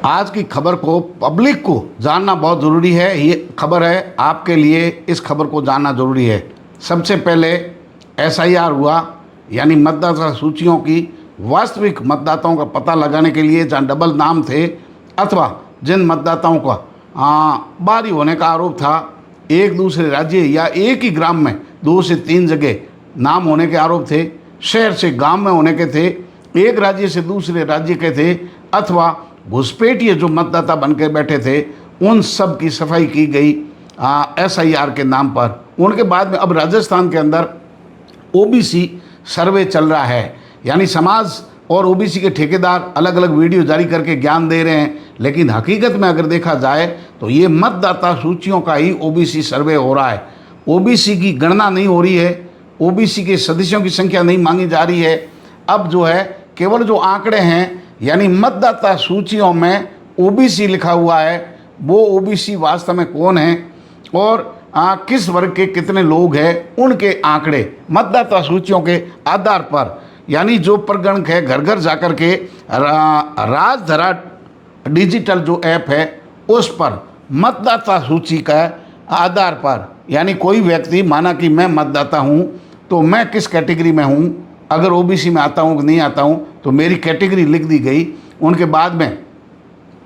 आज की खबर को पब्लिक को जानना बहुत ज़रूरी है। ये खबर है आपके लिए, इस खबर को जानना ज़रूरी है। सबसे पहले एसआईआर हुआ, यानी मतदाता सूचियों की वास्तविक मतदाताओं का पता लगाने के लिए जहाँ डबल नाम थे अथवा जिन मतदाताओं का बाहरी होने का आरोप था, एक दूसरे राज्य या एक ही ग्राम में 2 से 3 जगह नाम होने के आरोप थे, शहर से गांव में होने के थे, एक राज्य से दूसरे राज्य के थे, अथवा घुसपैठिए जो मतदाता बन के बैठे थे, उन सब की सफाई की गई एसआईआर के नाम पर। उनके बाद में अब राजस्थान के अंदर ओबीसी सर्वे चल रहा है, यानी समाज और ओबीसी के ठेकेदार अलग अलग वीडियो जारी करके ज्ञान दे रहे हैं, लेकिन हकीकत में अगर देखा जाए तो ये मतदाता सूचियों का ही ओबीसी सर्वे हो रहा है। ओबीसी की गणना नहीं हो रही है, ओबीसी के सदस्यों की संख्या नहीं मांगी जा रही है। अब जो है केवल जो आंकड़े हैं, यानी मतदाता सूचियों में ओबीसी लिखा हुआ है, वो ओबीसी वास्तव में कौन है और किस वर्ग के कितने लोग हैं, उनके आंकड़े मतदाता सूचियों के आधार पर, यानी जो प्रगणक है घर घर जाकर के राजधरा डिजिटल जो ऐप है उस पर मतदाता सूची का आधार पर, यानी कोई व्यक्ति माना कि मैं मतदाता हूँ तो मैं किस कैटेगरी में हूँ, अगर ओबीसी में आता हूँ कि नहीं आता हूँ, तो मेरी कैटेगरी लिख दी गई। उनके बाद में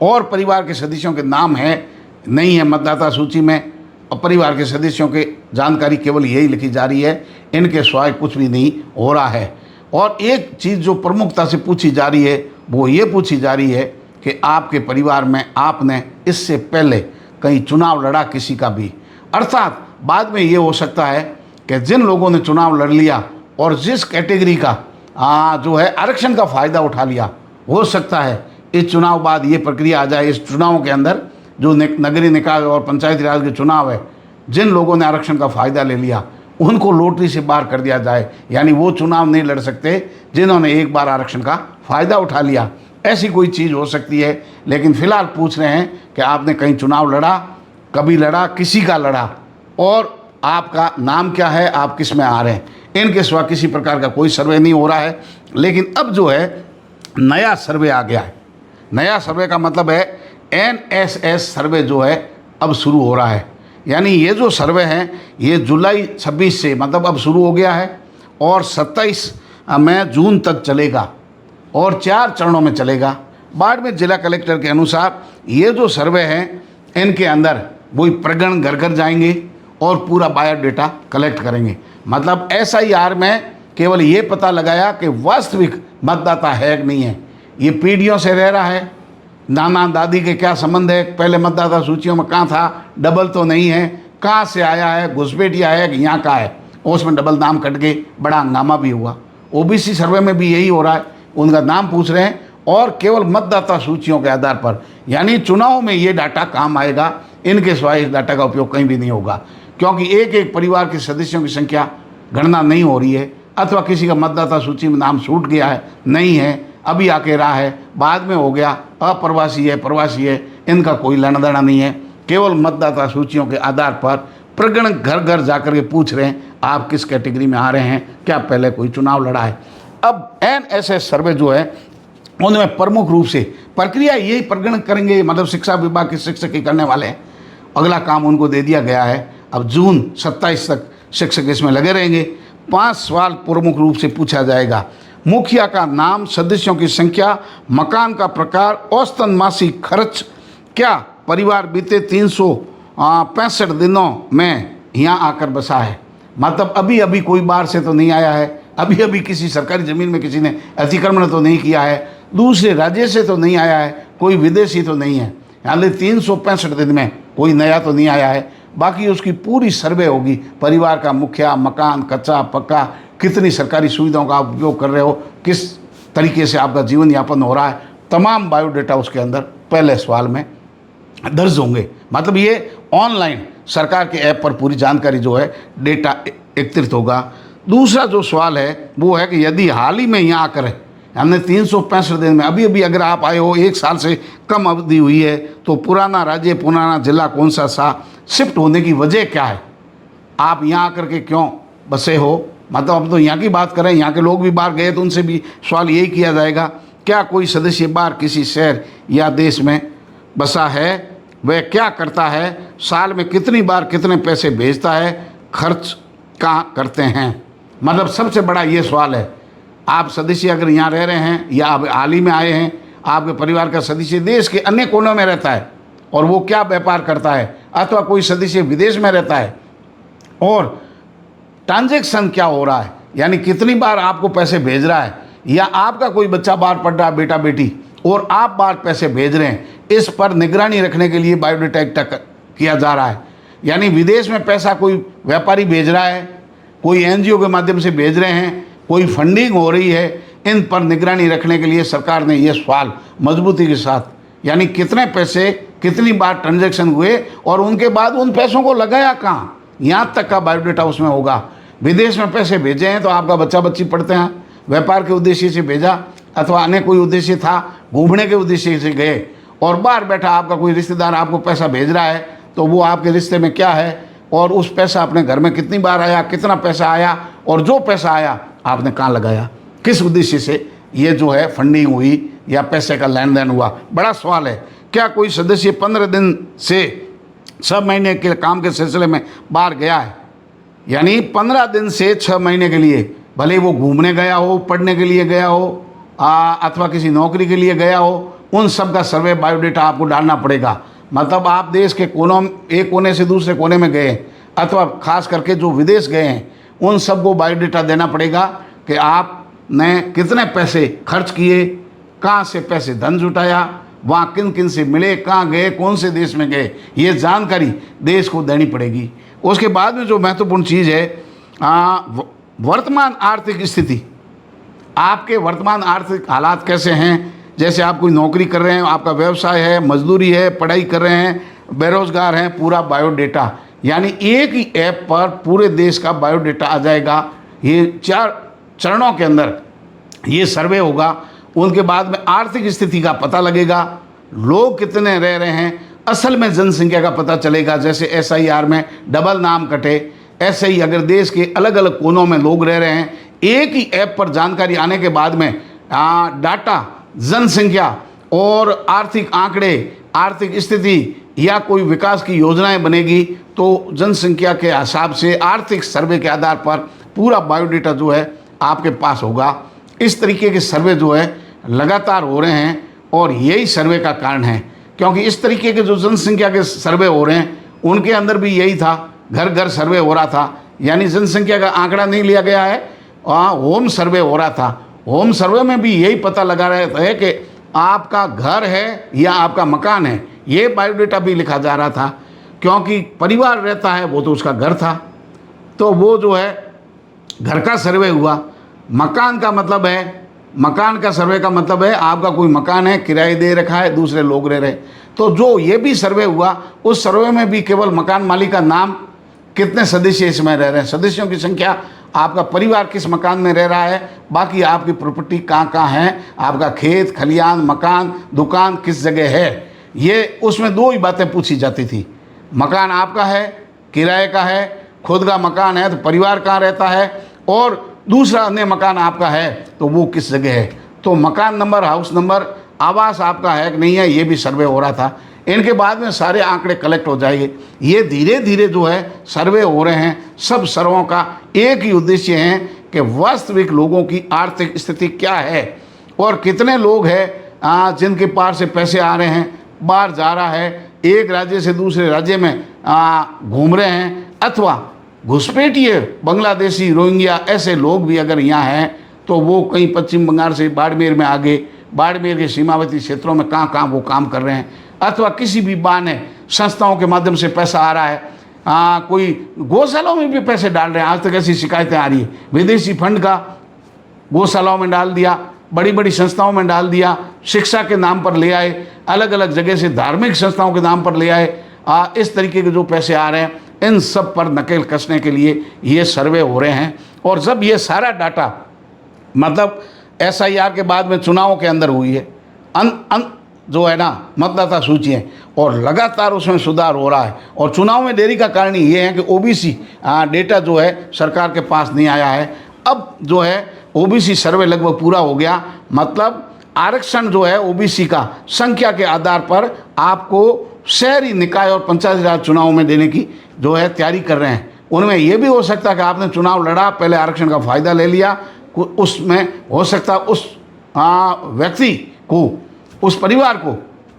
और परिवार के सदस्यों के नाम है नहीं है मतदाता सूची में, और परिवार के सदस्यों के जानकारी केवल यही लिखी जा रही है, इनके सिवाय कुछ भी नहीं हो रहा है। और एक चीज़ जो प्रमुखता से पूछी जा रही है वो ये पूछी जा रही है कि आपके परिवार में आपने इससे पहले कहीं चुनाव लड़ा किसी का भी, अर्थात बाद में ये हो सकता है कि जिन लोगों ने चुनाव लड़ लिया और जिस कैटेगरी का जो है आरक्षण का फ़ायदा उठा लिया, हो सकता है इस चुनाव बाद ये प्रक्रिया आ जाए, इस चुनाव के अंदर जो नगरीय निकाय और पंचायती राज के चुनाव है, जिन लोगों ने आरक्षण का फ़ायदा ले लिया उनको लॉटरी से बाहर कर दिया जाए, यानी वो चुनाव नहीं लड़ सकते जिन्होंने एक बार आरक्षण का फ़ायदा उठा लिया। ऐसी कोई चीज़ हो सकती है, लेकिन फ़िलहाल पूछ रहे हैं कि आपने कहीं चुनाव लड़ा, कभी लड़ा, किसी का लड़ा और आपका नाम क्या है, आप किस में आ रहे हैं। इनके सिवा किसी प्रकार का कोई सर्वे नहीं हो रहा है। लेकिन अब जो है नया सर्वे आ गया है। नया सर्वे का मतलब है एनएसएस सर्वे जो है अब शुरू हो रहा है, यानी ये जो सर्वे है ये जुलाई 26 से मतलब अब शुरू हो गया है और 27 में जून तक चलेगा और 4 चरणों में चलेगा। बाड़मेर जिला कलेक्टर के अनुसार ये जो सर्वे हैं इनके अंदर वही प्रगण घर घर जाएंगे और पूरा बायोडाटा कलेक्ट करेंगे। मतलब एसआईआर में केवल ये पता लगाया कि वास्तविक मतदाता है कि नहीं है, ये पीढ़ियों से रह रहा है, नाना दादी के क्या संबंध है, पहले मतदाता सूचियों में कहाँ था, डबल तो नहीं है, कहाँ से आया है, घुसपैठिया है कि यहाँ का है, उसमें डबल नाम कट के बड़ा हंगामा भी हुआ। ओबीसी सर्वे में भी यही हो रहा है, उनका नाम पूछ रहे हैं और केवल मतदाता सूचियों के आधार पर, यानी चुनाव में ये डाटा काम आएगा, इनके सिवाय इस डाटा का उपयोग कहीं भी नहीं होगा, क्योंकि एक एक परिवार के सदस्यों की संख्या गणना नहीं हो रही है, अथवा किसी का मतदाता सूची में नाम छूट गया है, नहीं है, अभी आके रहा है, बाद में हो गया, अप्रवासी है, प्रवासी है, इनका कोई लेना देना नहीं है। केवल मतदाता सूचियों के आधार पर प्रगण घर घर जाकर के पूछ रहे हैं आप किस कैटेगरी में आ रहे हैं, क्या पहले कोई चुनाव लड़ा है। अब एनएसएस सर्वे जो है उनमें प्रमुख रूप से प्रक्रिया यही प्रगण करेंगे, मतलब शिक्षा विभाग के शिक्षक ही करने वाले हैं, अगला काम उनको दे दिया गया है। अब जून 27 तक शिक्षक इसमें लगे रहेंगे। 5 सवाल प्रमुख रूप से पूछा जाएगा। मुखिया का नाम, सदस्यों की संख्या, मकान का प्रकार, औसतन मासिक खर्च, क्या परिवार बीते 365 दिनों में यहाँ आकर बसा है, मतलब अभी अभी कोई बाहर से तो नहीं आया है, अभी अभी किसी सरकारी ज़मीन में किसी ने अतिक्रमण तो नहीं किया है, दूसरे राज्य से तो नहीं आया है, कोई विदेशी तो नहीं है, यानी 365 दिन में कोई नया तो नहीं आया है। बाकी उसकी पूरी सर्वे होगी, परिवार का मुखिया, मकान कच्चा पक्का, कितनी सरकारी सुविधाओं का आप उपयोग कर रहे हो, किस तरीके से आपका जीवन यापन हो रहा है, तमाम बायोडाटा उसके अंदर पहले सवाल में दर्ज होंगे। मतलब ये ऑनलाइन सरकार के ऐप पर पूरी जानकारी जो है डेटा एकत्रित होगा। दूसरा जो सवाल है वो है कि यदि हाल ही में यहाँ आकर हमने 365 दिन में अभी अभी अगर आप आए हो, 1 साल से कम अवधि हुई है, तो पुराना राज्य पुराना जिला कौन सा शिफ्ट होने की वजह क्या है, आप यहाँ आकर के क्यों बसे हो, मतलब अब तो यहाँ की बात करें, यहाँ के लोग भी बाहर गए तो उनसे भी सवाल यही किया जाएगा क्या कोई सदस्य बाहर किसी शहर या देश में बसा है, वह क्या करता है, साल में कितनी बार कितने पैसे भेजता है, खर्च कहाँ करते हैं। मतलब सबसे बड़ा ये सवाल है, आप सदस्य अगर यहाँ रह रहे हैं या आप हाल ही में आए हैं, आपके परिवार का सदस्य देश के अन्य कोनों में रहता है और वो क्या व्यापार करता है, अथवा कोई सदस्य विदेश में रहता है और ट्रांजैक्शन क्या हो रहा है, यानी कितनी बार आपको पैसे भेज रहा है, या आपका कोई बच्चा बाहर पढ़ रहा है, बेटा बेटी, और आप बाहर पैसे भेज रहे हैं, इस पर निगरानी रखने के लिए बायोडेटा एक्ट किया जा रहा है। यानी विदेश में पैसा कोई व्यापारी भेज रहा है, कोई एनजीओ के माध्यम से भेज रहे हैं, कोई फंडिंग हो रही है, इन पर निगरानी रखने के लिए सरकार ने ये सवाल मजबूती के साथ, यानी कितने पैसे कितनी बार ट्रांजैक्शन हुए और उनके बाद उन पैसों को लगाया कहाँ, यहाँ तक का बायोडेटा उसमें होगा। विदेश में पैसे भेजे हैं तो आपका बच्चा बच्ची पढ़ते हैं, व्यापार के उद्देश्य से भेजा अथवा अन्य कोई उद्देश्य था, घूमने के उद्देश्य से गए, और बाहर बैठा आपका कोई रिश्तेदार आपको पैसा भेज रहा है तो वो आपके रिश्ते में क्या है और उस पैसा अपने घर में कितनी बार आया, कितना पैसा आया, और जो पैसा आया आपने कहाँ लगाया, किस उद्देश्य से ये जो है फंडिंग हुई या पैसे का लेन देन हुआ। बड़ा सवाल है। क्या कोई सदस्य 15 दिन से 6 महीने के काम के सिलसिले में बाहर गया है, यानी 15 दिन से 6 महीने के लिए, भले वो घूमने गया हो, पढ़ने के लिए गया हो अथवा किसी नौकरी के लिए गया हो, उन सब का सर्वे बायोडेटा आपको डालना पड़ेगा। मतलब आप देश के कोनों, एक कोने से दूसरे कोने में गए अथवा खास करके जो विदेश गए हैं, उन सब को बायोडेटा देना पड़ेगा कि आपने कितने पैसे खर्च किए, कहाँ से पैसे धन जुटाया, वहाँ किन किन से मिले, कहाँ गए, कौन से देश में गए, ये जानकारी देश को देनी पड़ेगी। उसके बाद में जो महत्वपूर्ण चीज़ है, वर्तमान आर्थिक स्थिति, आपके वर्तमान आर्थिक हालात कैसे हैं। जैसे आप कोई नौकरी कर रहे हैं, आपका व्यवसाय है, मजदूरी है, पढ़ाई कर रहे हैं, बेरोजगार हैं, पूरा बायोडेटा, यानी एक ही ऐप पर पूरे देश का बायोडेटा आ जाएगा। ये 4 चरणों के अंदर ये सर्वे होगा। उनके बाद में आर्थिक स्थिति का पता लगेगा, लोग कितने रह रहे हैं, असल में जनसंख्या का पता चलेगा। जैसे SIR में डबल नाम कटे, ऐसे ही अगर देश के अलग अलग कोनों में लोग रह रहे हैं, एक ही ऐप पर जानकारी आने के बाद में डाटा, जनसंख्या और आर्थिक आंकड़े, आर्थिक स्थिति या कोई विकास की योजनाएं बनेगी, तो जनसंख्या के हिसाब से आर्थिक सर्वे के आधार पर पूरा बायोडेटा जो है आपके पास होगा। इस तरीके के सर्वे जो है लगातार हो रहे हैं और यही सर्वे का कारण है, क्योंकि इस तरीके के जो जनसंख्या के सर्वे हो रहे हैं उनके अंदर भी यही था, घर घर सर्वे हो रहा था, यानी जनसंख्या का आंकड़ा नहीं लिया गया है, होम सर्वे हो रहा था। होम सर्वे में भी यही पता लगा रहे थे कि आपका घर है या आपका मकान है, ये बायोडेटा भी लिखा जा रहा था, क्योंकि परिवार रहता है वो तो उसका घर था, तो वो जो है घर का सर्वे हुआ। मकान का मतलब है, मकान का सर्वे का मतलब है आपका कोई मकान है, किराए दे रखा है, दूसरे लोग रह रहे, तो जो ये भी सर्वे हुआ, उस सर्वे में भी केवल मकान मालिक का नाम, कितने सदस्य इसमें रह रहे हैं, सदस्यों की संख्या, आपका परिवार किस मकान में रह रहा है, बाकी आपकी प्रॉपर्टी कहाँ कहाँ है, आपका खेत खलियान, मकान, दुकान किस जगह है, ये उसमें 2 ही बातें पूछी जाती थी। मकान आपका है, किराए का है, खुद का मकान है तो परिवार कहाँ रहता है, और दूसरा अन्य मकान आपका है तो वो किस जगह है। तो मकान नंबर, हाउस नंबर, आवास आपका है कि नहीं है, ये भी सर्वे हो रहा था। इनके बाद में सारे आंकड़े कलेक्ट हो जाएंगे। ये धीरे धीरे जो है सर्वे हो रहे हैं। सब सर्वों का एक ही उद्देश्य है कि वास्तविक लोगों की आर्थिक स्थिति क्या है और कितने लोग हैं जिनके पास से पैसे आ रहे हैं, बाहर जा रहा है, एक राज्य से दूसरे राज्य में घूम रहे हैं, अथवा घुसपैठिए बांग्लादेशी, रोहिंग्या ऐसे लोग भी अगर यहाँ हैं तो वो कहीं पश्चिम बंगाल से बाड़मेर में आगे, बाड़मेर के सीमावर्ती क्षेत्रों में कहाँ कहाँ वो काम कर रहे हैं, अथवा किसी भी बाने संस्थाओं के माध्यम से पैसा आ रहा है, कोई गौशालाओं में भी पैसे डाल रहे हैं। आज तक ऐसी शिकायतें आ रही है, विदेशी फंड का गौशालाओं में डाल दिया, बड़ी बड़ी संस्थाओं में डाल दिया, शिक्षा के नाम पर ले आए, अलग अलग जगह से धार्मिक संस्थाओं के नाम पर ले आए, इस तरीके के जो पैसे आ रहे हैं, इन सब पर नकेल कसने के लिए ये सर्वे हो रहे हैं। और जब ये सारा डाटा मतलब SIR के बाद में चुनावों के अंदर हुई है, जो है ना मतदाता सूची है, और लगातार उसमें सुधार हो रहा है। और चुनाव में देरी का कारण ये है कि OBC डेटा जो है सरकार के पास नहीं आया है। अब जो है OBC सर्वे लगभग पूरा हो गया, मतलब आरक्षण जो है ओबीसी का संख्या के आधार पर आपको शहरी निकाय और पंचायती राज चुनाव में देने की जो है तैयारी कर रहे हैं। उनमें यह भी हो सकता है कि आपने चुनाव लड़ा, पहले आरक्षण का फ़ायदा ले लिया, उसमें हो सकता उस व्यक्ति को, उस परिवार को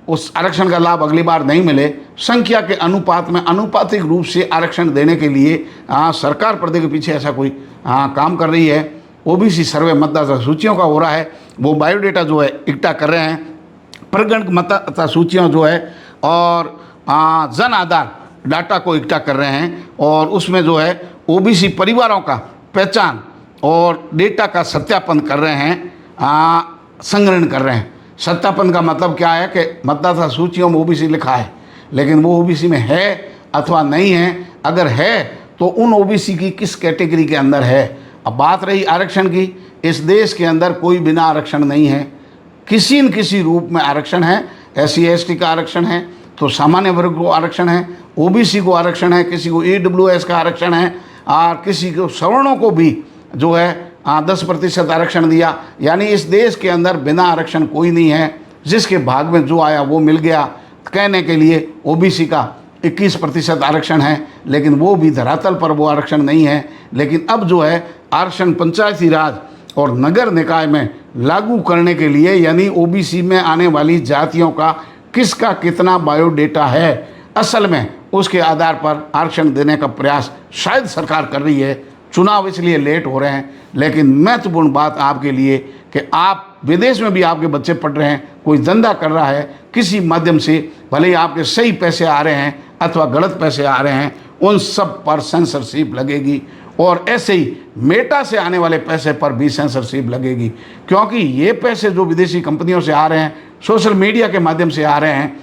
उस आरक्षण का लाभ अगली बार नहीं मिले। संख्या के अनुपात में आनुपातिक रूप से आरक्षण देने के लिए सरकार पर्दे के पीछे ऐसा कोई काम कर रही है। ओबीसी सर्वे मतदाता सूचियों का हो रहा है, वो बायोडेटा जो है इकट्ठा कर रहे हैं, प्रगणक मतदाता सूचियाँ जो है और जन आधार डाटा को इकट्ठा कर रहे हैं, और उसमें जो है ओबीसी परिवारों का पहचान और डेटा का सत्यापन कर रहे हैं, संग्रहण कर रहे हैं। सत्यापन का मतलब क्या है कि मतदाता सूचियों में ओबीसी लिखा है, लेकिन वो ओबीसी में है अथवा नहीं है, अगर है तो उन ओबीसी की किस कैटेगरी के अंदर है। अब बात रही आरक्षण की, इस देश के अंदर कोई बिना आरक्षण नहीं है, किसी न किसी रूप में आरक्षण है। SC ST का आरक्षण है तो सामान्य वर्ग को आरक्षण है, ओबीसी को आरक्षण है, किसी को EWS का आरक्षण है, और किसी को सवर्णों को भी जो है 10% आरक्षण दिया। यानी इस देश के अंदर बिना आरक्षण कोई नहीं है, जिसके भाग में जो आया वो मिल गया। कहने के लिए ओबीसी का 21% आरक्षण है, लेकिन वो भी धरातल पर वो आरक्षण नहीं है। लेकिन अब जो है आरक्षण पंचायती राज और नगर निकाय में लागू करने के लिए, यानी ओबीसी में आने वाली जातियों का किसका कितना बायोडेटा है, असल में उसके आधार पर आरक्षण देने का प्रयास शायद सरकार कर रही है। चुनाव इसलिए लेट हो रहे हैं, लेकिन महत्वपूर्ण बात आपके लिए कि आप विदेश में भी आपके बच्चे पढ़ रहे हैं, कोई धंधा कर रहा है किसी माध्यम से, भले ही आपके सही पैसे आ रहे हैं अथवा गलत पैसे आ रहे हैं, उन सब पर सेंसरशिप लगेगी। और ऐसे ही मेटा से आने वाले पैसे पर भी सेंसरशिप लगेगी, क्योंकि ये पैसे जो विदेशी कंपनियों से आ रहे हैं, सोशल मीडिया के माध्यम से आ रहे हैं,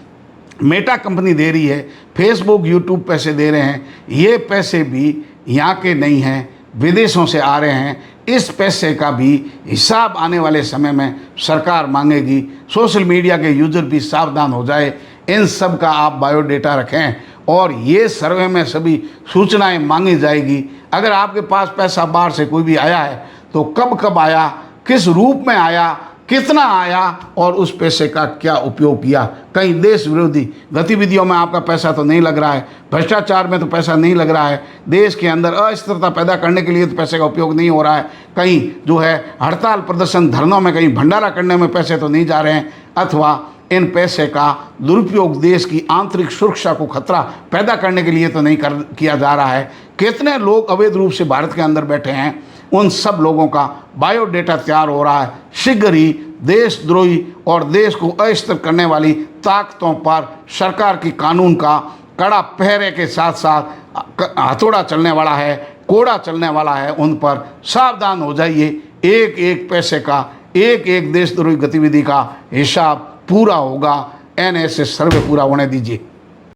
मेटा कंपनी दे रही है, फेसबुक यूट्यूब पैसे दे रहे हैं, ये पैसे भी यहाँ के नहीं हैं, विदेशों से आ रहे हैं। इस पैसे का भी हिसाब आने वाले समय में सरकार मांगेगी। सोशल मीडिया के यूज़र भी सावधान हो जाए, इन सब का आप बायोडेटा रखें, और ये सर्वे में सभी सूचनाएं मांगी जाएगी। अगर आपके पास पैसा बाहर से कोई भी आया है तो कब कब आया, किस रूप में आया, कितना आया, और उस पैसे का क्या उपयोग किया। कहीं देश विरोधी गतिविधियों में आपका पैसा तो नहीं लग रहा है, भ्रष्टाचार में तो पैसा नहीं लग रहा है, देश के अंदर अस्थिरता पैदा करने के लिए तो पैसे का उपयोग नहीं हो रहा है, कहीं जो है हड़ताल प्रदर्शन धरनों में कहीं भंडारा करने में पैसे तो नहीं जा रहे हैं, अथवा इन पैसे का दुरुपयोग देश की आंतरिक सुरक्षा को खतरा पैदा करने के लिए तो नहीं किया जा रहा है। कितने लोग अवैध रूप से भारत के अंदर बैठे हैं, उन सब लोगों का बायोडेटा तैयार हो रहा है। शीघ्र ही देशद्रोही और देश को अस्थिर करने वाली ताकतों पर सरकार की कानून का कड़ा पहरे के साथ साथ हथौड़ा चलने वाला है, कोड़ा चलने वाला है। उन पर सावधान हो जाइए। एक एक पैसे का, एक एक देशद्रोही गतिविधि का हिसाब पूरा होगा। NSS सर्वे पूरा होने दीजिए।